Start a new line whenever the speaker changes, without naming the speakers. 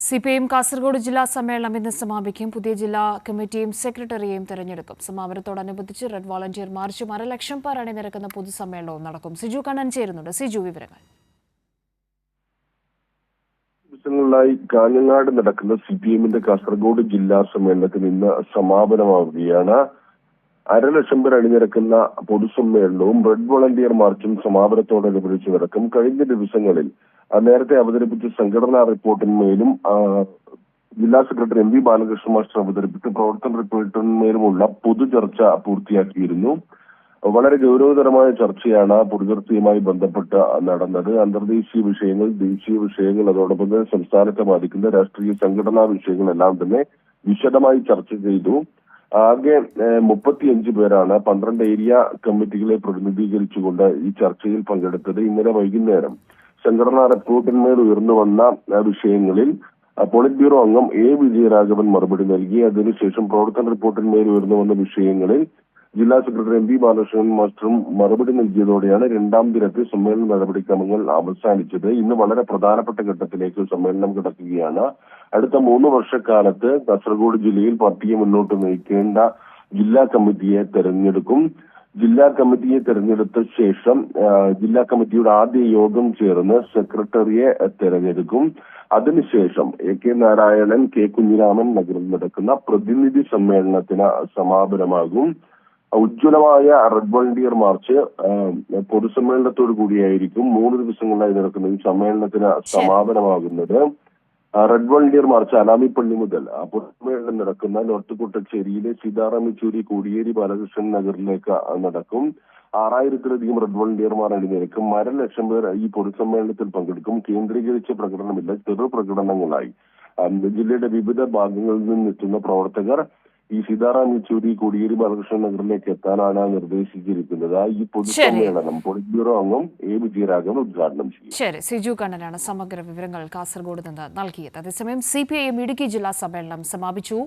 CPIM Kasaragod ജില്ലാ സമ്മേളനം ഇന്ന് സമാപിക്കും. പുതിയ ജില്ലാ കമ്മിറ്റിയും സെക്രട്ടറിയെയും തെരഞ്ഞെടുക്കും. സമാപനത്തോടനുബന്ധിച്ച് റെഡ് വോളണ്ടിയർ മാർച്ചും 1,00,000 പേർ അണിനിരക്കുന്ന പൊതുസമ്മേളനവും നടക്കും. സിജു കണ്ണൻ ചേരുന്നുണ്ട്. സിജു, വിവരങ്ങൾ.
ദിവസങ്ങളിലായി കാഞ്ഞങ്ങാട് നടക്കുന്ന സിപിഎമ്മിന്റെ കാസർഗോഡ് ജില്ലാ സമ്മേളനത്തിന് ഇന്ന് സമാപനമാവുകയാണ്. 1,00,000 പേർ അണിനിരക്കുന്ന പൊതുസമ്മേളനവും റെഡ് വോളണ്ടിയർ മാർച്ചും സമാപനത്തോടനുബന്ധിച്ച് നടക്കും. കഴിഞ്ഞ ദിവസങ്ങളിൽ നേരത്തെ അവതരിപ്പിച്ച സംഘടനാ റിപ്പോർട്ടിന്മേലും ജില്ലാ secretary M V Balakrishna master അവതരിപ്പിച്ച പ്രവർത്തന റിപ്പോർട്ടിന്മേലുമുള്ള പൊതുചർച്ച പൂർത്തിയാക്കിയിരുന്നു. വളരെ ഗൗരവതരമായ ചർച്ചയാണ് പൊതുചർച്ചയുമായി ബന്ധപ്പെട്ട് നടന്നത്. അന്തർദേശീയ വിഷയങ്ങൾ, ദേശീയ വിഷയങ്ങൾ, അതോടൊപ്പം തന്നെ സംസ്ഥാനത്തെ ബാധിക്കുന്ന രാഷ്ട്രീയ സംഘടനാ വിഷയങ്ങളെല്ലാം തന്നെ വിശദമായി ചർച്ച ചെയ്തു. ആകെ 35 പേരാണ് 12 ഏരിയ കമ്മിറ്റികളെ പ്രതിനിധീകരിച്ചുകൊണ്ട് ഈ ചർച്ചയിൽ പങ്കെടുത്തത്. ഇന്നലെ വൈകുന്നേരം സംഘടനാ റിപ്പോർട്ടിന്മേൽ ഉയർന്നു വന്ന വിഷയങ്ങളിൽ പോളിറ്റ് ബ്യൂറോ അംഗം എ വിജയരാഘവൻ മറുപടി നൽകി. അതിനുശേഷം പ്രവർത്തന റിപ്പോർട്ടിന്മേൽ ഉയർന്നു വന്ന വിഷയങ്ങളിൽ ജില്ലാ സെക്രട്ടറി എം വി ബാലകൃഷ്ണൻ മാസ്റ്ററും മറുപടി നൽകിയതോടെയാണ് രണ്ടാം ദിനത്തെ സമ്മേളന നടപടിക്രമങ്ങൾ അവസാനിച്ചത്. ഇന്ന് വളരെ പ്രധാനപ്പെട്ട ഘട്ടത്തിലേക്ക് സമ്മേളനം കിടക്കുകയാണ്. അടുത്ത 3 വർഷക്കാലത്ത് കാസർഗോഡ് ജില്ലയിൽ പാർട്ടിയെ മുന്നോട്ട് നയിക്കേണ്ട ജില്ലാ കമ്മിറ്റിയെ തെരഞ്ഞെടുക്കും. ജില്ലാ കമ്മിറ്റിയെ തെരഞ്ഞെടുത്ത ശേഷം ജില്ലാ കമ്മിറ്റിയുടെ ആദ്യ യോഗം ചേർന്ന് സെക്രട്ടറിയെ തെരഞ്ഞെടുക്കും. അതിനുശേഷം A K Narayanan, K Kunhiraman നഗറിൽ നടക്കുന്ന പ്രതിനിധി സമ്മേളനത്തിന് സമാപനമാകും. ഉജ്ജ്വലമായ റെഡ് വോളണ്ടിയർ മാർച്ച് പൊതുസമ്മേളനത്തോടു കൂടിയായിരിക്കും 3 ദിവസങ്ങളിലായി നടക്കുന്ന ഈ സമ്മേളനത്തിന് സമാപനമാകുന്നത്. റെഡ് വോളണ്ടിയർ മാർച്ച് അലാമിപ്പള്ളി മുതൽ പൊതുസമ്മേളനം നടക്കുന്ന നോർത്ത് കുട്ടച്ചേരിയിലെ സീതാറാം യെച്ചൂരി കോടിയേരി ബാലകൃഷ്ണൻ നഗറിലേക്ക് നടക്കും. 6000-ലധികം റെഡ് വോളണ്ടിയർമാർ അണിനിരക്കും. 1,00,000 പേർ ഈ പൊതുസമ്മേളനത്തിൽ പങ്കെടുക്കും. കേന്ദ്രീകരിച്ച പ്രകടനമില്ല, ചെറു പ്രകടനങ്ങളായി ജില്ലയുടെ വിവിധ ഭാഗങ്ങളിൽ നിന്നെത്തുന്ന പ്രവർത്തകർ ഈ സീതാറാം യെച്ചൂരി കോടിയേരി ബാലകൃഷ്ണൻ നഗറിലേക്ക് എത്താനാണ് നിർദ്ദേശിച്ചിരിക്കുന്നത്. ഈ പൊതുസമ്മേളനം പോളിറ്റ് ബ്യൂറോ അംഗം എ വിജയരാഘവൻ ഉദ്ഘാടനം ചെയ്യും.
ശരി, സിജു കണ്ണനാണ് സമഗ്ര വിവരങ്ങൾ കാസർഗോഡ് നിന്ന് നൽകിയത്. അതേസമയം സിപിഐഎം ഇടുക്കി ജില്ലാ സമ്മേളനം സമാപിച്ചു.